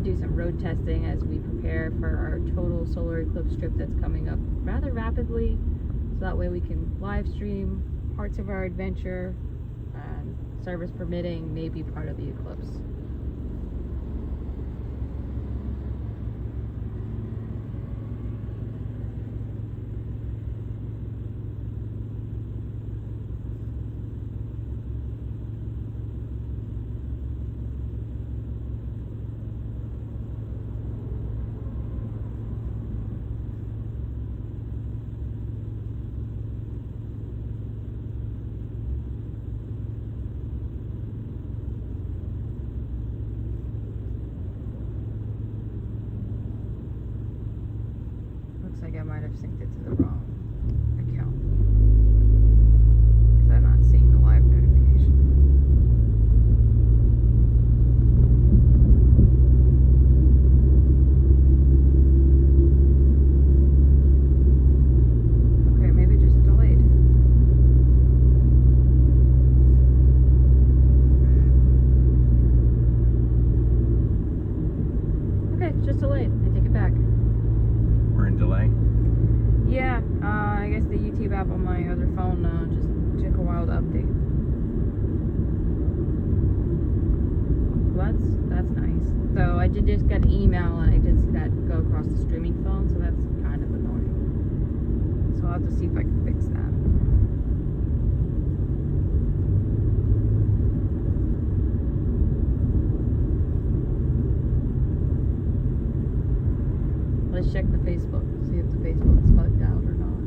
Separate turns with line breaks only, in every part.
do some road testing as we prepare for our total solar eclipse trip that's coming up rather rapidly. So that way we can live stream parts of our adventure, and service permitting, maybe part of the eclipse. Looks like I might have synced it to the wrong account because I'm not seeing the live notification. Okay, maybe just delayed. Okay, just delayed. I take it back.
We're in delay.
Yeah, I guess the YouTube app on my other phone just took a while to update. Well, that's nice. So I did just get an email, and I did see that go across the streaming phone, so that's kind of annoying. So I'll have to see if I can fix that. Let's check the Facebook, see if the Facebook's bugged out or not.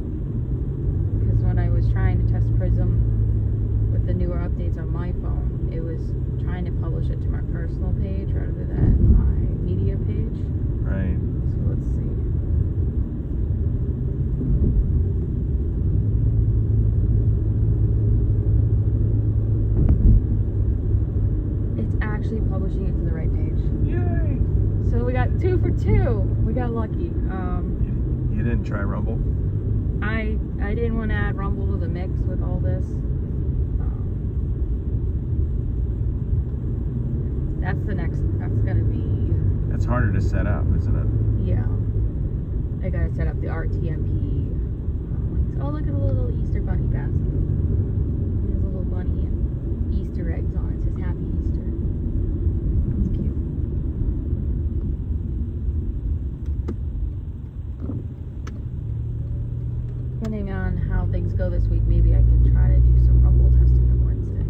Because when I was trying to test Prism with the newer updates on my phone, it was trying to publish it to my personal page rather than my media page.
Right.
So let's see. It's actually publishing it to the right page.
Yay!
So we got 2 for 2. We got lucky.
You didn't try Rumble?
I didn't want to add Rumble to the mix with all this. That's gonna be...
That's harder to set up, isn't it?
Yeah. I gotta set up the RTMP. Oh, look at the little Easter bunny basket. There's a little bunny and Easter eggs on it. It says Happy Easter. That's cute. Depending on how things go this week, maybe I can try to do some Rumble testing on Wednesday.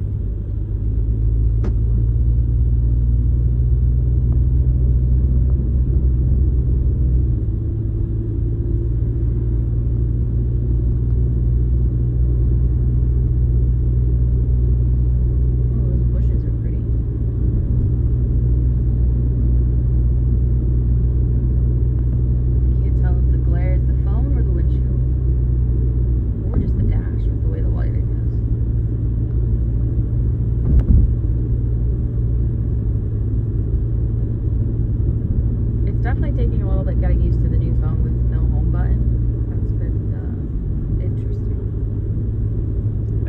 Oh, those bushes are pretty. I can't tell if the glare is the phone or the windshield. Or just the dash with the way the lighting is. It's definitely taking a little bit getting used to the new phone with no home button. That's been interesting.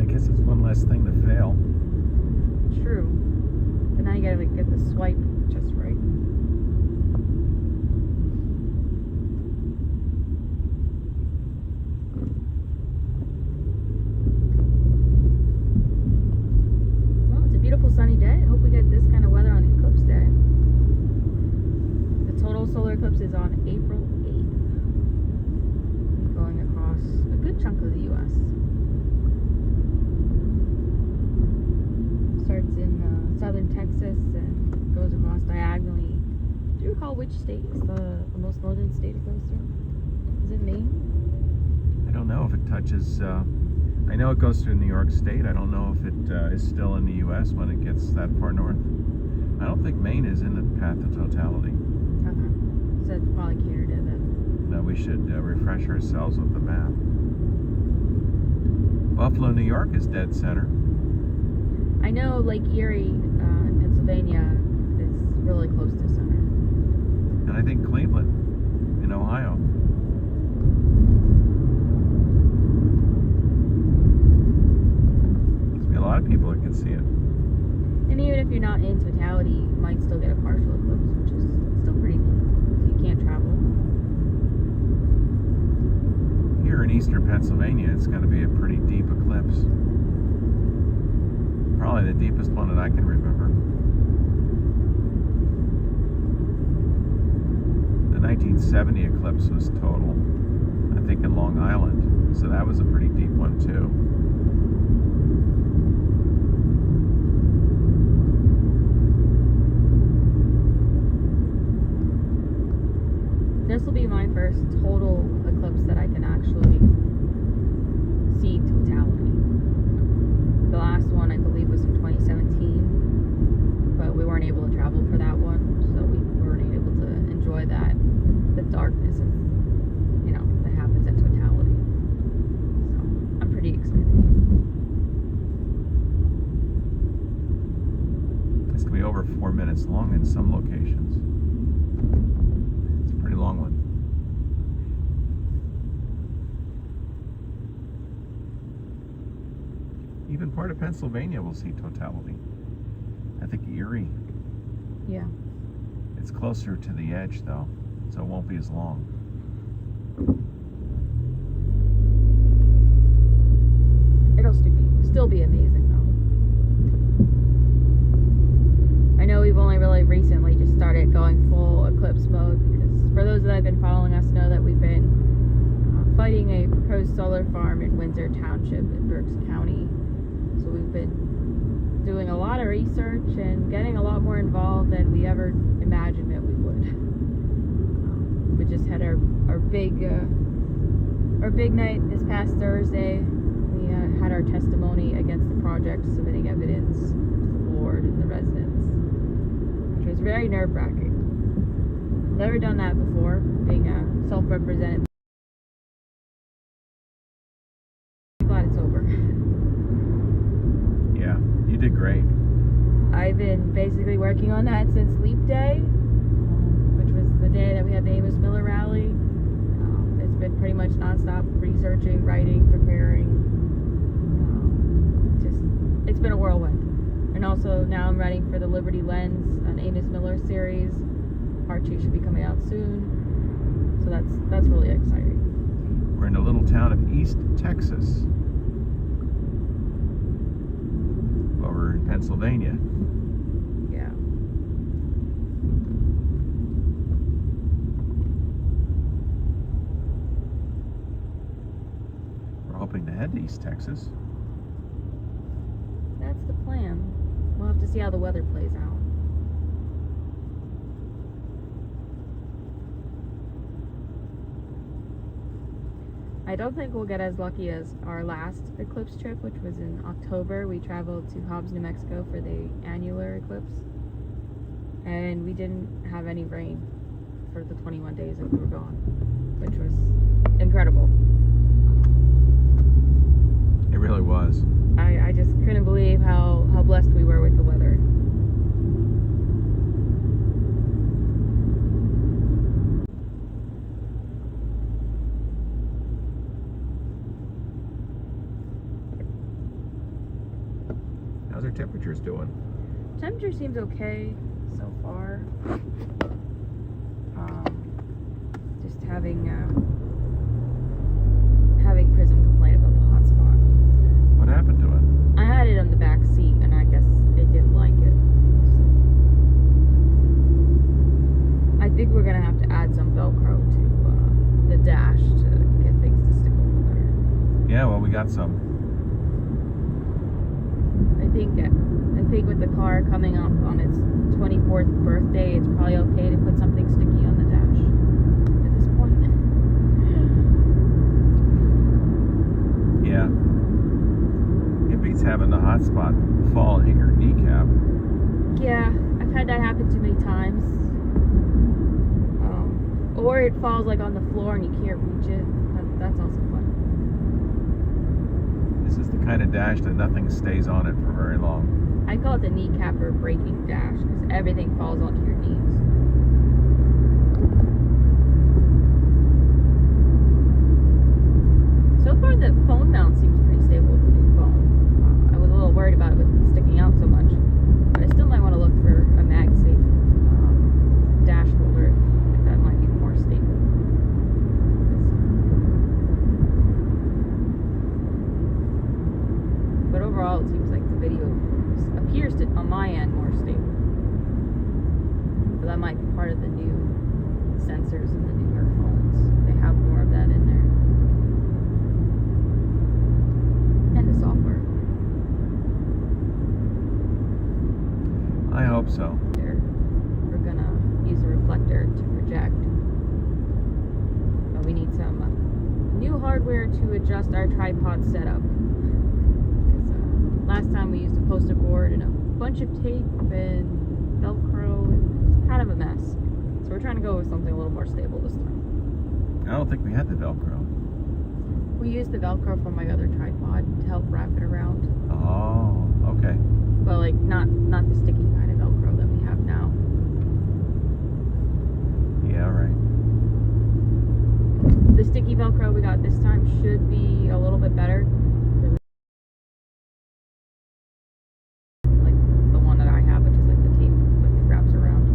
I guess it's one less thing to fail.
True. But now you gotta get the swipe just right. Well, it's a beautiful sunny day. I hope we get this kind of weather on Eclipse Day. The total solar eclipse is on April 8th. Going across a good chunk of the U.S. Starts in southern Texas and goes across diagonally. Do you recall which state is the most northern state it goes through? Is it Maine?
I don't know if it touches. I know it goes through New York State. I don't know if it is still in the U.S. when it gets that far north. I don't think Maine is in the path of totality.
Okay. So it's probably Canada then.
No, we should refresh ourselves with the map. Buffalo, New York is dead center.
I know Lake Erie in Pennsylvania is really close to center.
And I think Cleveland in Ohio. There's be a lot of people that can see it.
And even if you're not in totality, you might still get a partial eclipse, which is still
here in eastern Pennsylvania, it's going to be a pretty deep eclipse. Probably the deepest one that I can remember. The 1970 eclipse was total, I think, in Long Island. So that was a pretty deep one too.
This will be my first total eclipse that I can actually see totality. The last one, I believe, was in 2017, but we weren't able to travel for that one, so we weren't able to enjoy that, the darkness, and that happens at totality. So I'm pretty excited.
It's going to be over 4 minutes long in some locations. It's a pretty long one. Even part of Pennsylvania will see totality. I think Erie.
Yeah.
It's closer to the edge though, so it won't be as long.
It'll still be amazing though. I know we've only really recently just started going full eclipse mode, because for those that have been following us know that we've been fighting a proposed solar farm in Windsor Township in Berks County. So we've been doing a lot of research and getting a lot more involved than we ever imagined that we would. We just had our big night this past Thursday. We had our testimony against the project, submitting evidence to the board and the residents, which was very nerve-wracking. Never done that before, being a self-represented. Glad it's over.
Yeah, you did great.
I've been basically working on that since Leap Day, which was the day that we had the Amos Miller rally. It's been pretty much nonstop researching, writing, preparing. It's been a whirlwind. And also now I'm writing for the Liberty Lens, an Amos Miller series. Part 2 should be coming out soon. So that's really exciting.
We're in the little town of East Texas, over in Pennsylvania.
Yeah.
We're hoping to head to East Texas.
That's the plan. We'll have to see how the weather plays out. I don't think we'll get as lucky as our last eclipse trip, which was in October. We traveled to Hobbs, New Mexico for the annular eclipse, and we didn't have any rain for the 21 days that we were gone, which was incredible.
It really was.
I just couldn't believe how blessed we were with the weather.
How's our temperatures doing?
Temperature seems okay so far. Just having Prism complain about the hotspot.
What happened to it?
I had it on the back seat, and I guess it didn't like it. So I think we're gonna have to add some Velcro to the dash to get things to stick a little better.
Yeah, well, we got some.
I think with the car coming up on its 24th birthday, it's probably okay to put something sticky on the dash at this point.
Yeah. It beats having the hotspot fall and hit your kneecap.
Yeah, I've had that happen too many times. Or it falls like on the floor and you can't reach it. That's also fun.
This is the kind of dash that nothing stays on it for very long.
I call it the kneecapper braking dash because everything falls onto your knees. So far, the phone mount seems pretty stable with the new phone. I was a little worried about it with it sticking out so much, but I still might want to look for a MagSafe dash holder if that might be more stable. my end more stable. But that might be part of the new sensors in the newer phones. They have more of that in there. And the software.
I hope so.
We're gonna use a reflector to project. But we need some new hardware to adjust our tripod setup. Last time we used a poster board and a bunch of tape and Velcro and kind of a mess. So we're trying to go with something a little more stable this time.
I don't think we had the Velcro.
We used the Velcro from my other tripod to help wrap it around.
Oh, okay.
But like not the sticky kind of Velcro that we have now.
Yeah, right.
The sticky Velcro we got this time should be a little bit better. Like the one that I have, which is like the tape that wraps around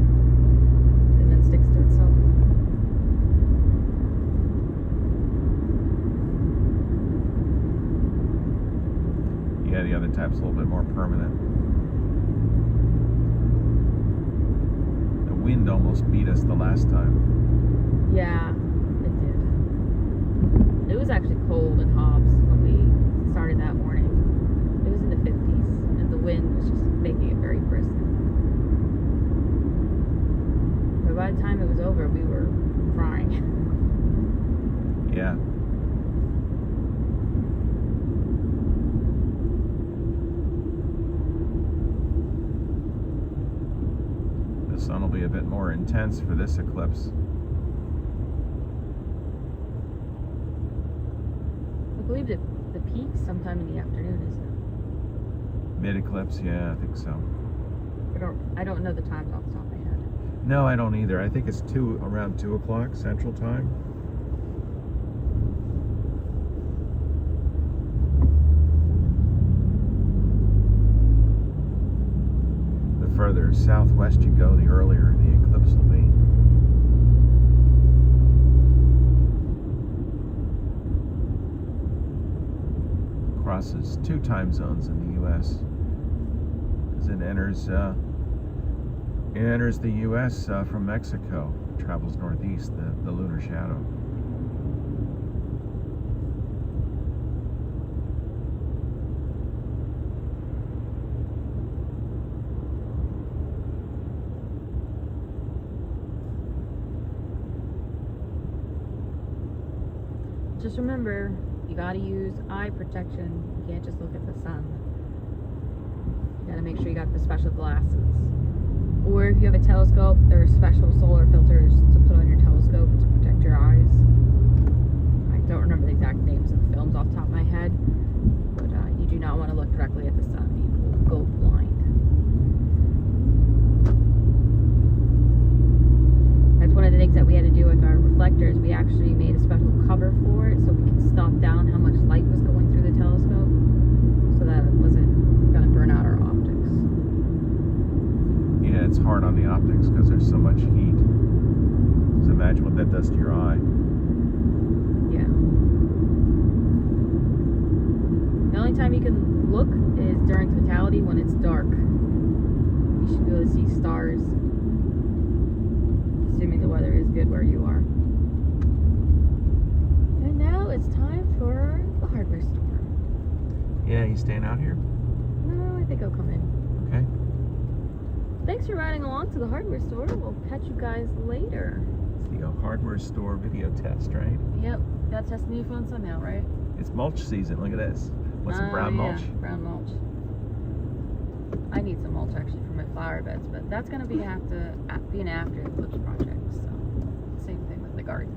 and then sticks to itself.
Yeah, the other type's a little bit more permanent. The wind almost beat us the last time.
Yeah, it did. It was actually cold in Hobbs when we started that morning. It was in the 50s, and the wind was just making it very brisk. But by the time it was over, we were frying.
Yeah. The sun will be a bit more intense for this eclipse.
I believe that the peak sometime in the afternoon, isn't
Mid-eclipse, yeah, I think so.
it? I don't know the times off the top of my head.
No, I don't either. I think it's around 2 o'clock Central Time. The further southwest you go, the earlier the eclipse will be. Crosses 2 time zones in the U.S. as it enters the U.S. From Mexico, travels northeast, the lunar shadow.
Just remember, you gotta use eye protection. You can't just look at the sun. You gotta make sure you got the special glasses. Or if you have a telescope, there are special solar filters to put on your telescope to protect your eyes. I don't remember the exact names of the films off the top of my head, but you do not want to look directly at the sun. You will go blind. That's one of the things that we had to do with our reflectors. We actually made a special cover for it so we could stop down how much light was going through the telescope so that it wasn't going to burn out our optics.
Yeah, it's hard on the optics because there's so much heat. So imagine what that does to your eye.
Yeah. The only time you can look is during totality when it's dark. You should be able to see stars, assuming the weather is good where you are. And now it's time for the hardware store.
Yeah, you staying out here?
No, I think I'll come in.
Okay.
Thanks for riding along to the hardware store. We'll catch you guys later.
It's the hardware store video test, right?
Yep, gotta test the new phone somehow, right?
It's mulch season. Look at this. What's some brown mulch?
Yeah, brown mulch. I need some mulch actually for my flower beds, but that's gonna be an after eclipse project. So same thing with the garden.